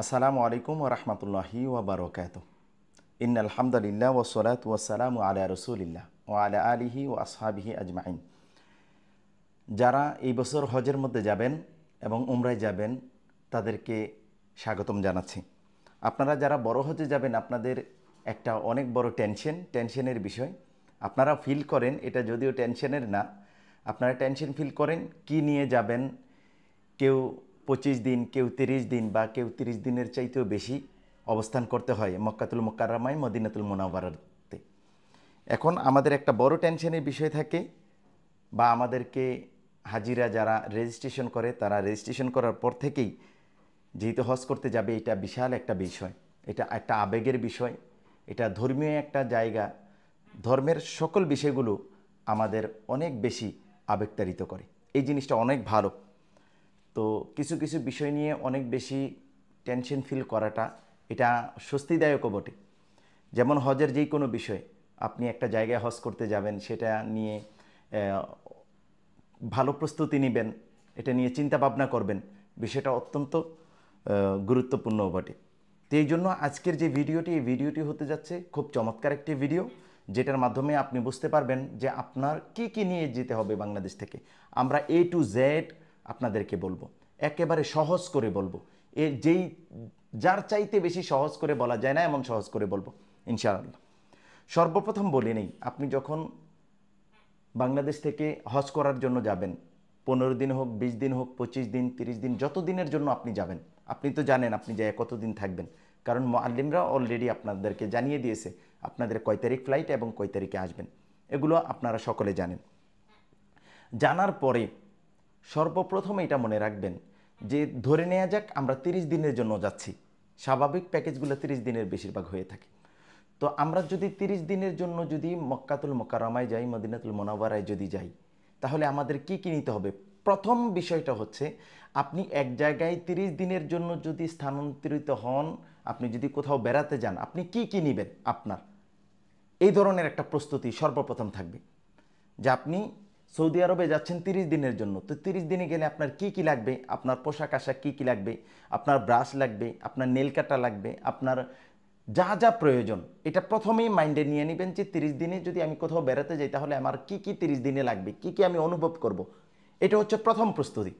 আসসালামু আলাইকুম ওয়া রাহমাতুল্লাহি ওয়া বারাকাতুহু। ইন্নাল হামদালিল্লাহ ওয়াস সালাতু ওয়াস সালামু আলা রাসূলিল্লাহ ওয়া আলা আলিহি ওয়া আসহাবিহি আজমাইন। যারা এই বছর হজের মধ্যে যাবেন এবং উমরায় যাবেন তাদেরকে স্বাগতম জানাচ্ছি। আপনারা যারা বড় হজে যাবেন আপনাদের একটা অনেক বড় টেনশনের বিষয়। আপনারা ফিল করেন এটা যদিও টেনশনের না, আপনারা টেনশন ফিল করেন কি নিয়ে যাবেন। কেউ 25 দিন, কেউ 30 দিন বা কেউ 30 দিনের চাইতেও বেশি অবস্থান করতে হয় মক্কাতুল মুকাররমায় মদিনাতুল মুনাওয়ারাতে। এখন আমাদের একটা বড় টেনশনের বিষয় থাকে বা আমাদেরকে হাজিরা যারা রেজিস্ট্রেশন করে তারা রেজিস্ট্রেশন করার পর থেকেই যেহেতু হজ করতে যাবে এটা বিশাল একটা বিষয়, এটা একটা আবেগের বিষয়, এটা ধর্মীয় একটা জায়গা। ধর্মের সকল বিষয়গুলো আমাদের অনেক বেশি আবেগতাড়িত করে, এই জিনিসটা অনেক ভালো। তো কিছু কিছু বিষয় নিয়ে অনেক বেশি টেনশন ফিল করাটা এটা স্বস্তিদায়কও বটে। যেমন হজের যেই কোনো বিষয়, আপনি একটা জায়গায় হজ করতে যাবেন সেটা নিয়ে ভালো প্রস্তুতি নেবেন, এটা নিয়ে চিন্তা ভাবনা করবেন, বিষয়টা অত্যন্ত গুরুত্বপূর্ণ বটে। তো এই জন্য আজকের যে ভিডিওটি, এই ভিডিওটি হতে যাচ্ছে খুব চমৎকার একটি ভিডিও, যেটার মাধ্যমে আপনি বুঝতে পারবেন যে আপনার কি কি নিয়ে যেতে হবে বাংলাদেশ থেকে। আমরা A to Z আপনাদেরকে বলবো, একেবারে সহজ করে বলবো, যার চাইতে বেশি সহজ করে বলা যায় না এমন সহজ করে বলবো ইনশাআল্লাহ। সর্বপ্রথম বলে নেই, আপনি যখন বাংলাদেশ থেকে হজ করার জন্য যাবেন, 15 দিন হোক, 20 দিন হোক, 25 দিন, 30 দিন, যত দিনের জন্য আপনি যাবেন, আপনি তো জানেন আপনি যায় কতদিন থাকবেন, কারণ মুআল্লিমরা অলরেডি আপনাদেরকে জানিয়ে দিয়েছে আপনাদের কয় তারিখ ফ্লাইট এবং কয় তারিখে আসবেন, এগুলো আপনারা সকলে জানেন। জানার পরে সর্বপ্রথম এটা মনে রাখবেন যে ধরে নেওয়া যাক আমরা 30 দিনের জন্য যাচ্ছি, স্বাভাবিক প্যাকেজগুলো 30 দিনের বেশিরভাগ হয়ে থাকে। তো আমরা যদি 30 দিনের জন্য যদি মক্কাতুল মুকাররমায় যাই, মদিনাতুল মুনাওয়ারায় যদি যাই, তাহলে আমাদের কি কি নিতে হবে? প্রথম বিষয়টা হচ্ছে আপনি এক জায়গায় 30 দিনের জন্য যদি স্থানান্তরিত হন, আপনি যদি কোথাও বেড়াতে যান, আপনি কি কি নেবেন? আপনার এই ধরনের একটা প্রস্তুতি সর্বপ্রথম থাকবে যে আপনি সৌদি আরবে যাচ্ছেন 30 দিনের জন্য। তো 30 দিনে গেলে আপনার কি কি লাগবে, আপনার পোশাক আশাক কী কী লাগবে, আপনার ব্রাশ লাগবে, আপনার নেল কাটা লাগবে, আপনার যা যা প্রয়োজন এটা প্রথমেই মাইন্ডে নিয়ে নেবেন যে 30 দিনে যদি আমি কোথাও বেড়াতে যাই তাহলে আমার কি কি 30 দিনে লাগবে, কি কি আমি অনুভব করব। এটা হচ্ছে প্রথম প্রস্তুতি।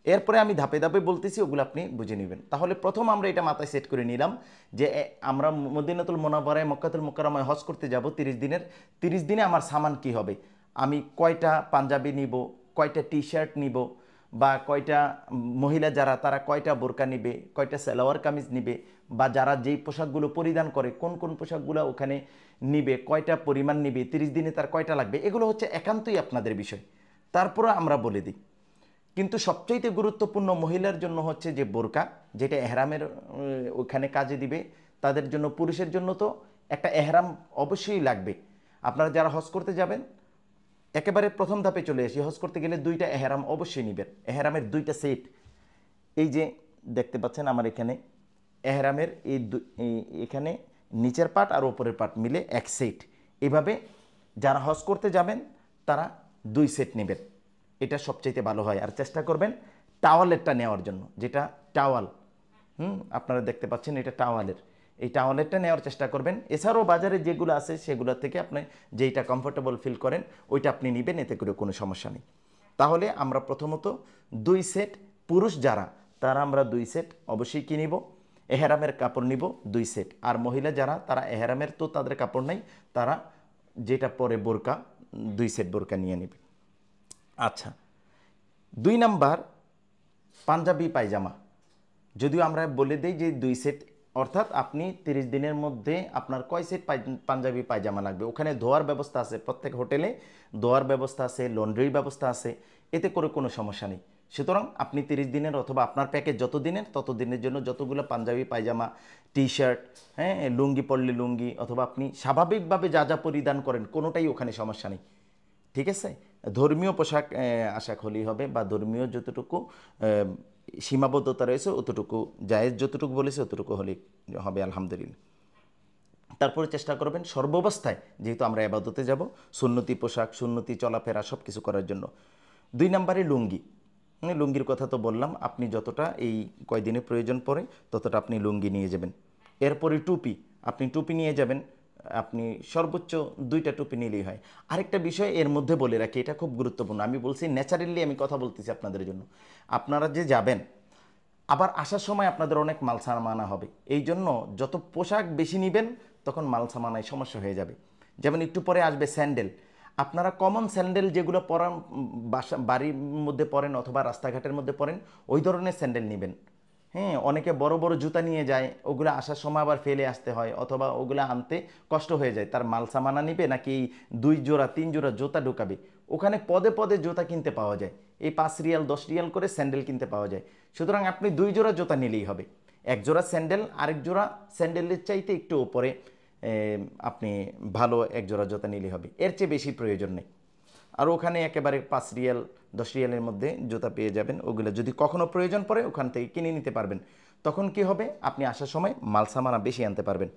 এরপরে আমি ধাপে ধাপে বলতেছি, ওগুলো আপনি বুঝে নেবেন। তাহলে প্রথম আমরা এটা মাথায় সেট করে নিলাম যে আমরা মদিনাতুল মুনাওয়ারায় মক্কাতুল মুকাররমায় হজ করতে যাব 30 দিনের। 30 দিনে আমার সামান কি হবে, আমি কয়টা পাঞ্জাবি নিব, কয়টা টি শার্ট নিব, বা কয়টা মহিলা যারা তারা কয়টা বোরকা নিবে, কয়টা সালোয়ার কামিজ নিবে, বা যারা যেই পোশাকগুলো পরিধান করে কোন কোন পোশাকগুলো ওখানে নিবে, কয়টা পরিমাণ নিবে, 30 দিনে তার কয়টা লাগবে, এগুলো হচ্ছে একান্তই আপনাদের বিষয়। তারপরে আমরা বলে দিই, কিন্তু সবচাইতে গুরুত্বপূর্ণ মহিলার জন্য হচ্ছে যে বোরকা, যেটা এহরামের ওখানে কাজে দিবে তাদের জন্য। পুরুষের জন্য তো একটা এহরাম অবশ্যই লাগবে। আপনারা যারা হজ করতে যাবেন, একেবারে প্রথম ধাপে চলে আসি, হজ করতে গেলে 2টা এহরাম অবশ্যই নেবেন, এহরামের 2টা সেট। এই যে দেখতে পাচ্ছেন আমার এখানে এহরামের এখানে নিচের পার্ট আর ওপরের পার্ট মিলে এক সেট। এভাবে যারা হজ করতে যাবেন তারা 2 সেট নেবেন, এটা সবচাইতে ভালো হয়। আর চেষ্টা করবেন টাওয়ালেরটা নেওয়ার জন্য, যেটা টাওয়াল, আপনারা দেখতে পাচ্ছেন এটা টাওয়ালের, এই টাওয়ালেরটা নেওয়ার চেষ্টা করবেন। এছাড়াও বাজারে যেগুলো আছে সেগুলো থেকে আপনি যেইটা কমফোর্টেবল ফিল করেন ওইটা আপনি নেবেন, এতে করে কোনো সমস্যা নেই। তাহলে আমরা প্রথমত 2 সেট, পুরুষ যারা তারা আমরা 2 সেট অবশ্যই কিনিব, এহরামের কাপড় নিব 2 সেট। আর মহিলা যারা তারা এহরামের তো তাদের কাপড় নাই, তারা যেটা পরে বোরকা 2 সেট বোরকা নিয়ে নেবে। আচ্ছা, 2 নাম্বার পাঞ্জাবি পায়জামা। যদিও আমরা বলে দিই যে 2 সেট, অর্থাৎ আপনি 30 দিনের মধ্যে আপনার কয় সেট পাঞ্জাবি পায়জামা লাগবে। ওখানে ধোয়ার ব্যবস্থা আছে, প্রত্যেক হোটেলে ধোয়ার ব্যবস্থা আছে, লন্ড্রির ব্যবস্থা আছে, এতে করে কোনো সমস্যা নেই। সুতরাং আপনি 30 দিনের অথবা আপনার প্যাকেজ যত দিনের তত দিনের জন্য যতগুলো পাঞ্জাবি পায়জামা, টি শার্ট, হ্যাঁ, লুঙ্গি পরলে লুঙ্গি, অথবা আপনি স্বাভাবিকভাবে যা যা পরিধান করেন কোনোটাই ওখানে সমস্যা নেই, ঠিক আছে। ধর্মীয় পোশাক আশাক হলেই হবে, বা ধর্মীয় যতটুকু সীমাবদ্ধতা রয়েছে অতটুকু, জায়েজ যতটুকু বলেছে অতটুকু হলেই হবে, আলহামদুলিল্লাহ। তারপরে চেষ্টা করবেন সর্বাবস্থায়, যেহেতু আমরা ইবাদতে যাব, সুন্নতি পোশাক, সুন্নতি চলাফেরা সব কিছু করার জন্য। 2 নম্বরে লুঙ্গি। লুঙ্গির কথা তো বললাম, আপনি যতটা এই কয়দিনে প্রয়োজন পড়ে ততটা আপনি লুঙ্গি নিয়ে যাবেন। এরপরে টুপি, আপনি টুপি নিয়ে যাবেন, আপনি সর্বোচ্চ 2টা টুপি নিলেই হয়। আরেকটা বিষয় এর মধ্যে বলে রাখি, এটা খুব গুরুত্বপূর্ণ, আমি বলছি ন্যাচারালি আমি কথা বলতেছি আপনাদের জন্য। আপনারা যে যাবেন আবার আসার সময় আপনাদের অনেক মাল সামানা হবে, এই জন্য যত পোশাক বেশি নেবেন তখন মাল সামানায় সমস্যা হয়ে যাবে। যেমন একটু পরে আসবে স্যান্ডেল, আপনারা কমন স্যান্ডেল যেগুলো পরান, বাড়ির মধ্যে পরেন অথবা রাস্তাঘাটের মধ্যে পরেন, ওই ধরনের স্যান্ডেল নেবেন। হ্যাঁ, অনেকে বড় বড় জুতা নিয়ে যায়, ওগুলো আসার সময় আবার ফেলে আসতে হয় অথবা ওগুলো আনতে কষ্ট হয়ে যায়। তার মাল সামানা নিবে নাকি 2 জোড়া 3 জোড়া জুতা ঢুকাবে? ওখানে পদে পদে জুতা কিনতে পাওয়া যায়, এই 5 রিয়াল 10 রিয়াল করে স্যান্ডেল কিনতে পাওয়া যায়। সুতরাং আপনি 2 জোড়া জুতা নিলেই হবে। এক জোড়া স্যান্ডেল, আরেক জোড়া স্যান্ডেলের চাইতে একটু উপরে আপনি ভালো এক জোড়া জুতা নিলেই হবে, এর চেয়ে বেশি প্রয়োজন নেই। আর ওখানে একেবারে 5 রিয়াল 10 রিয়ালের মধ্যে জুতা পেয়ে যাবেন, ওগুলো যদি কখনো প্রয়োজন পড়ে ওখান থেকে কিনে নিতে পারবেন। তখন কি হবে, আপনি আসার সময় মাল সামানা বেশি আনতে পারবেন।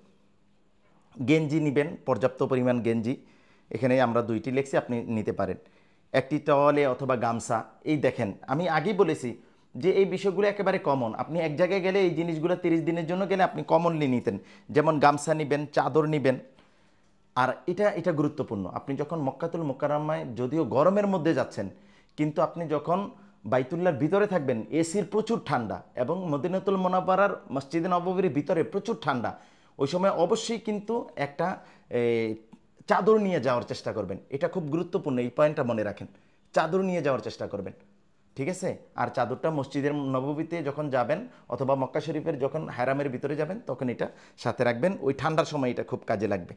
গেঞ্জি নেবেন, পর্যাপ্ত পরিমাণ গেঞ্জি, এখানে আমরা 2টি লিখছি, আপনি নিতে পারেন। একটি টওয়ালে অথবা গামছা, এই দেখেন আমি আগেই বলেছি যে এই বিষয়গুলো একেবারে কমন। আপনি এক জায়গায় গেলে এই জিনিসগুলো 30 দিনের জন্য গেলে আপনি কমনলি নিতেন, যেমন গামছা নেবেন, চাদর নেবেন। আর এটা এটা গুরুত্বপূর্ণ, আপনি যখন মক্কাতুল মুকাররমায় যদিও গরমের মধ্যে যাচ্ছেন, কিন্তু আপনি যখন বাইতুল্লাহর ভিতরে থাকবেন, এসির প্রচুর ঠান্ডা, এবং মদিনাতুল মুনাওয়ারার মসজিদে নববীর ভিতরে প্রচুর ঠান্ডা, ওই সময় অবশ্যই কিন্তু একটা চাদর নিয়ে যাওয়ার চেষ্টা করবেন। এটা খুব গুরুত্বপূর্ণ, এই পয়েন্টটা মনে রাখেন, চাদর নিয়ে যাওয়ার চেষ্টা করবেন, ঠিক আছে? আর চাদরটা মসজিদের নববীতে যখন যাবেন অথবা মক্কা শরীফের যখন হারামের ভিতরে যাবেন তখন এটা সাথে রাখবেন, ওই ঠান্ডার সময় এটা খুব কাজে লাগবে।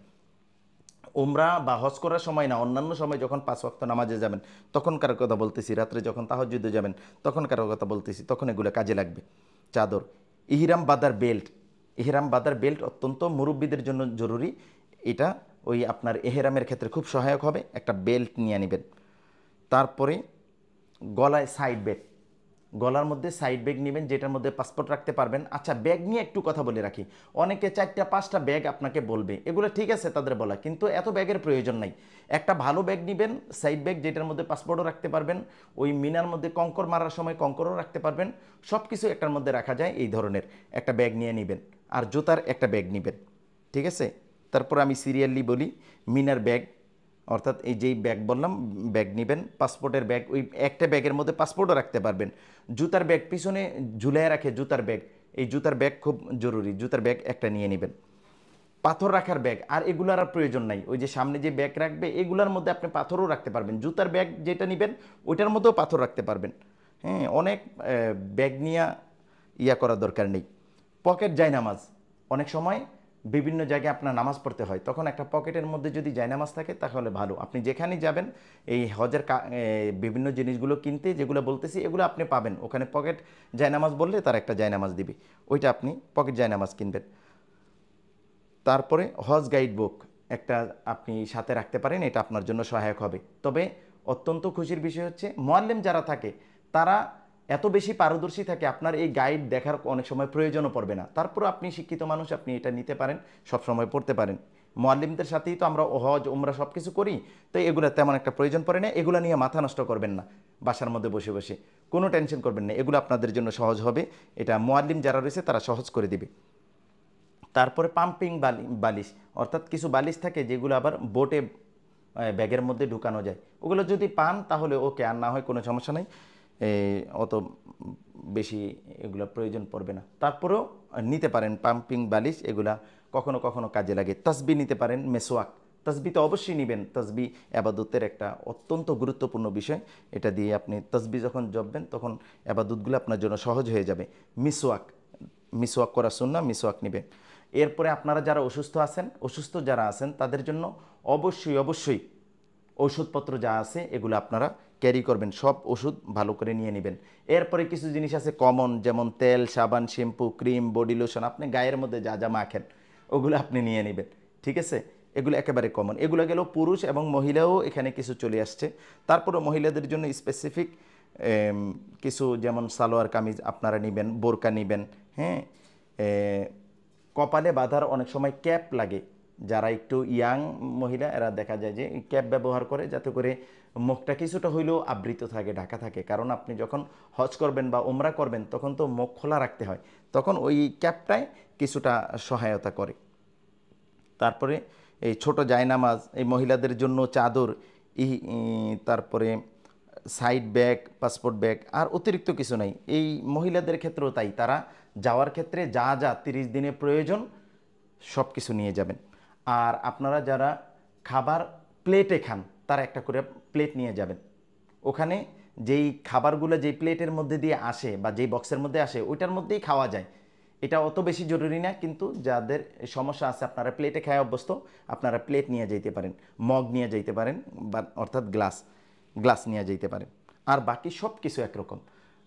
উমরা বা হজ করার সময় না, অন্যান্য সময় যখন 5 ওয়াক্ত নামাজে যাবেন তখনকার কথা বলতেছি, রাত্রে যখন তাহাজ্জুদে যাবেন তখনকার কথা বলতেছি, তখন এগুলো কাজে লাগবে। চাদর, ইহরাম বাঁধার বেল্ট, ইহরাম বাঁধার বেল্ট অত্যন্ত মুরব্বীদের জন্য জরুরি, এটা ওই আপনার এহরামের ক্ষেত্রে খুব সহায়ক হবে, একটা বেল্ট নিয়ে নেবেন। তারপরে গলায় সাইড ব্যাগ, গলার মধ্যে সাইড ব্যাগ নেবেন যেটার মধ্যে পাসপোর্ট রাখতে পারবেন। আচ্ছা, ব্যাগ নিয়ে একটু কথা বলে রাখি, অনেকে 4টা 5টা ব্যাগ আপনাকে বলবে, এগুলো ঠিক আছে তাদের বলা, কিন্তু এত ব্যাগের প্রয়োজন নাই। একটা ভালো ব্যাগ নেবেন, সাইড ব্যাগ, যেটার মধ্যে পাসপোর্টও রাখতে পারবেন, ওই মিনার মধ্যে কঙ্কর মারার সময় কঙ্করও রাখতে পারবেন, সব কিছু একটার মধ্যে রাখা যায়, এই ধরনের একটা ব্যাগ নিয়ে নেবেন। আর জুতার একটা ব্যাগ নেবেন, ঠিক আছে? তারপর আমি সিরিয়ালি বলি, মিনার ব্যাগ, অর্থাৎ এই যেই ব্যাগ বললাম ব্যাগ নেবেন, পাসপোর্টের ব্যাগ, ওই একটা ব্যাগের মধ্যে পাসপোর্টও রাখতে পারবেন। জুতার ব্যাগ পিছনে ঝুলিয়ে রাখে, জুতার ব্যাগ, এই জুতার ব্যাগ খুব জরুরি, জুতার ব্যাগ একটা নিয়ে নেবেন। পাথর রাখার ব্যাগ, আর এগুলার আর প্রয়োজন নাই, ওই যে সামনে যে ব্যাগ রাখবে এগুলার মধ্যে আপনি পাথরও রাখতে পারবেন, জুতার ব্যাগ যেটা নেবেন ওইটার মধ্যেও পাথর রাখতে পারবেন। হ্যাঁ, অনেক ব্যাগ নিয়ে ইয়া করার দরকার নেই। পকেট জায়নামাজ, অনেক সময় বিভিন্ন জায়গায় আপনার নামাজ পড়তে হয়, তখন একটা পকেটের মধ্যে যদি জায়নামাজ থাকে তাহলে ভালো। আপনি যেখানেই যাবেন এই হজের বিভিন্ন জিনিসগুলো কিনতে যেগুলো বলতেছি এগুলো আপনি পাবেন, ওখানে পকেট জায়নামাজ বললে তার একটা জায়নামাজ দিবে, ওইটা আপনি পকেট জায়নামাজ কিনবেন। তারপরে হজ গাইড বুক একটা আপনি সাথে রাখতে পারেন, এটা আপনার জন্য সহায়ক হবে। তবে অত্যন্ত খুশির বিষয় হচ্ছে মুআল্লিম যারা থাকে তারা এত বেশি পারদর্শী থাকে, আপনার এই গাইড দেখার অনেক সময় প্রয়োজনও পড়বে না। তারপর আপনি শিক্ষিত মানুষ, আপনি এটা নিতে পারেন, সব সময় পড়তে পারেন। মুআল্লিমদের সাথেই তো আমরা হজ উমরা সব কিছু করি, তো এগুলো তেমন একটা প্রয়োজন পড়ে না, এগুলো নিয়ে মাথা নষ্ট করবেন না, বাসার মধ্যে বসে বসে কোনো টেনশন করবেন না, এগুলো আপনাদের জন্য সহজ হবে, এটা মুআল্লিম যারা রয়েছে তারা সহজ করে দিবে। তারপরে পাম্পিং বালিশ, অর্থাৎ কিছু বালিশ থাকে যেগুলো আবার বোটে ব্যাগের মধ্যে ঢুকানো যায়, ওগুলো যদি পান তাহলে ওকে, আর না হয় কোনো সমস্যা নাই, অত বেশি এগুলো প্রয়োজন পড়বে না। তারপরেও নিতে পারেন পাম্পিং বালিশ, এগুলা কখনো কখনো কাজে লাগে। তসবি নিতে পারেন, মেসোয়াক, তসবি তো অবশ্যই নেবেন, তসবি আবাদতের একটা অত্যন্ত গুরুত্বপূর্ণ বিষয়, এটা দিয়ে আপনি তসবি যখন জপবেন তখন আবাদতগুলো আপনার জন্য সহজ হয়ে যাবে। মিসওয়াক, মিসওয়াক করা সুন্নাহ, মিসওয়াক নেবেন। এরপরে আপনারা যারা অসুস্থ যারা আছেন তাদের জন্য অবশ্যই অবশ্যই ওষুধপত্র যা আছে এগুলো আপনারা ক্যারি করবেন, সব ওষুধ ভালো করে নিয়ে নেবেন। এরপরে কিছু জিনিস আছে কমন, যেমন তেল, সাবান, শ্যাম্পু, ক্রিম, বডি লোশন, আপনি গায়ের মধ্যে যা যা মাখেন ওগুলো আপনি নিয়ে নেবেন, ঠিক আছে? এগুলো একেবারে কমন, এগুলো গেলেও পুরুষ এবং মহিলাও এখানে কিছু চলে আসছে। তারপরে মহিলাদের জন্য স্পেসিফিক কিছু, যেমন সালোয়ার কামিজ আপনারা নেবেন, বোরকা নেবেন। হ্যাঁ, কপালে বাঁধার অনেক সময় ক্যাপ লাগে, যারা একটু ইয়াং মহিলা এরা দেখা যায় যে ক্যাপ ব্যবহার করে, যাতে করে মুখটা কিছুটা হইলেও আবৃত থাকে, ঢাকা থাকে। কারণ আপনি যখন হজ করবেন বা উমরা করবেন তখন তো মুখ খোলা রাখতে হয়, তখন ওই ক্যাপটায় কিছুটা সহায়তা করে। তারপরে এই ছোট জায়নামাজ, এই মহিলাদের জন্য চাদর, তারপরে সাইড ব্যাগ, পাসপোর্ট ব্যাগ, আর অতিরিক্ত কিছু নাই। এই মহিলাদের ক্ষেত্রেও তাই, তারা যাওয়ার ক্ষেত্রে যা যা 30 দিনে প্রয়োজন সব কিছু নিয়ে যাবেন। আর আপনারা যারা খাবার প্লেটে খান তারা একটা করে প্লেট নিয়ে যাবেন। ওখানে যেই খাবারগুলো যেই প্লেটের মধ্যে দিয়ে আসে বা যেই বক্সের মধ্যে আসে ওইটার মধ্যেই খাওয়া যায়। এটা অত বেশি জরুরি না, কিন্তু যাদের সমস্যা আছে আপনারা প্লেটে খায় অভ্যস্ত, আপনারা প্লেট নিয়ে যেতে পারেন, মগ নিয়ে যেতে পারেন, বা অর্থাৎ গ্লাস নিয়ে যেতে পারেন। আর বাকি সব কিছু একরকম,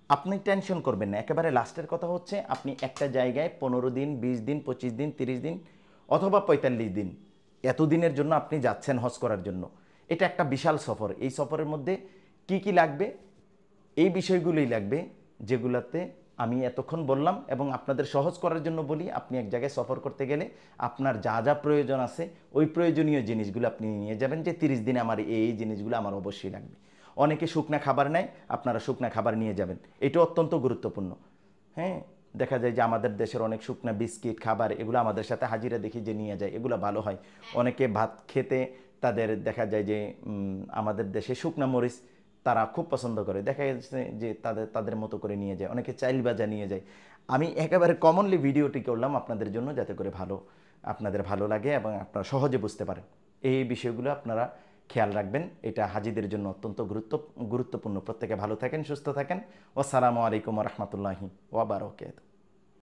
আপনি টেনশন করবেন না। একেবারে লাস্টের কথা হচ্ছে, আপনি একটা জায়গায় 15 দিন, 20 দিন, 25 দিন, 30 দিন অথবা 45 দিন, এতদিনের জন্য আপনি যাচ্ছেন হজ করার জন্য। এটা একটা বিশাল সফর। এই সফরের মধ্যে কি কি লাগবে, এই বিষয়গুলোই লাগবে যেগুলাতে আমি এতক্ষণ বললাম, এবং আপনাদের সহজ করার জন্য বলি। আপনি এক জায়গায় সফর করতে গেলে আপনার যা যা প্রয়োজন আছে ওই প্রয়োজনীয় জিনিসগুলো আপনি নিয়ে যাবেন, যে 30 দিনে আমার এই জিনিসগুলো আমার অবশ্যই লাগবে। অনেকে শুকনা খাবার নেয়, আপনারা শুকনা খাবার নিয়ে যাবেন, এটা অত্যন্ত গুরুত্বপূর্ণ। হ্যাঁ, দেখা যায় যে আমাদের দেশের অনেক শুকনা বিস্কিট খাবার এগুলো আমাদের সাথে হাজিরা দেখি যে নিয়ে যায়, এগুলো ভালো হয়। অনেকে ভাত খেতে তাদের দেখা যায় যে আমাদের দেশে শুকনা মরিচ তারা খুব পছন্দ করে, দেখা যাচ্ছে যে তাদের মতো করে নিয়ে যায়। অনেকে চাইল ভাজা নিয়ে যায়। আমি একেবারে কমনলি ভিডিওটি করলাম আপনাদের জন্য, যাতে করে আপনাদের ভালো লাগে এবং আপনারা সহজে বুঝতে পারেন। এই বিষয়গুলো আপনারা খেয়াল রাখবেন, এটা হাজিদের জন্য অত্যন্ত গুরুত্বপূর্ণ। প্রত্যেকে ভালো থাকেন, সুস্থ থাকেন। আসসালামু আলাইকুম ওয়া রাহমাতুল্লাহি ওয়া বারাকাতুহু।